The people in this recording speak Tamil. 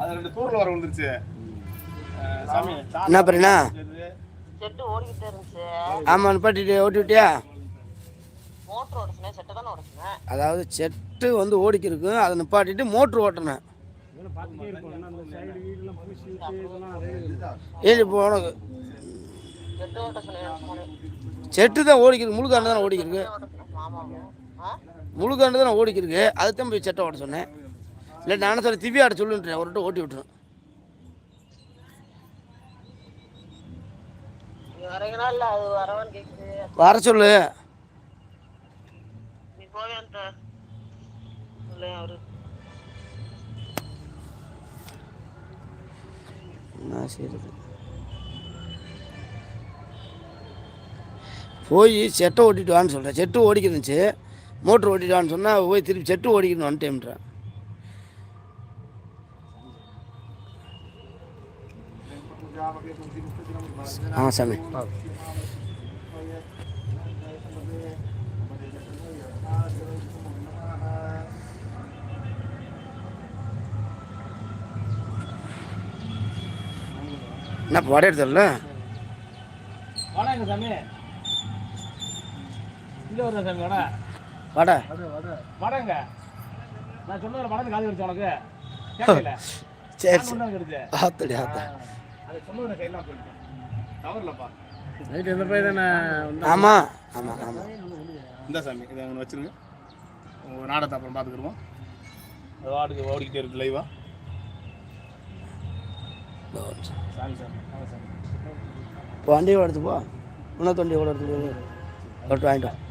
அது 2 தூர்ல வர விழுந்துருச்சு சாமி. என்ன பண்ணா செட்டு ஓடிக்கிட்டே இருந்துச்சு. ஆமா நிப்பாட்டிட்டு ஓட்டி விட்டியா? மோட்டர் ஓடுச்சுனே செட்டு தானே ஓடுச்சுனேன். அதாவது செட்டு வந்து ஓடிக்கிருக்கு, அதை நிப்பாட்டிட்டு மோட்ரு ஓட்டினேன். ஏழு இப்போ உனக்கு செட்டு ஓட்ட சொன்னேன். செட்டு தான் ஓடிக்கிருக்கு, முழுக்காண்டு தானே ஓடிக்கிருக்கு. முழுக்காண்டு தானே ஓடிக்கிருக்கு, அதுதான் போய் செட்டை ஓட்ட சொன்னேன். இல்லை நானும் சொல்ல திவ்யாட்ட சொல்லுன்றேன், ஒரு ஓட்டி விட்டுருவேன். வர சொல்லு. போய் செட்டை ஓட்டிட்டு வான்னு சொல்கிறேன். செட்டு ஓடிக்கிருந்துச்சு, மோட்ரு ஓட்டிட்டு வான்னு சொன்னால் போய் திருப்பி செட்டு ஓடிக்கணும் வந்துட்டேன்றேன். ஆ சாமி. என்ன வடை எடுத்தல சாமி வடை வடை வடைங்க. நான் சொன்ன வடை காது கிடைச்சு உனக்கு கேட்கல. சரி சரி ஆத்தடி ஆத்தா அது சொன்ன கையெல்லாம் போயிட்டு தவறலப்பா. நைட்டு எந்த பையன் தானே? ஆமாம் ஆமாம் ஆமாம். இந்த சாமி இதை அங்கே வச்சுருங்க. உங்கள் நாடகத்தை அப்புறம் பார்த்துக்கிடுவோம். அது வாட்டுக்கு ஓடிக்கிட்டே இருக்கு லைவா. சாமி சாமி வண்டியை எடுத்து போ, இன்னொரு வண்டியை கூட எடுத்து போட்டு வாங்கிட்டோம்.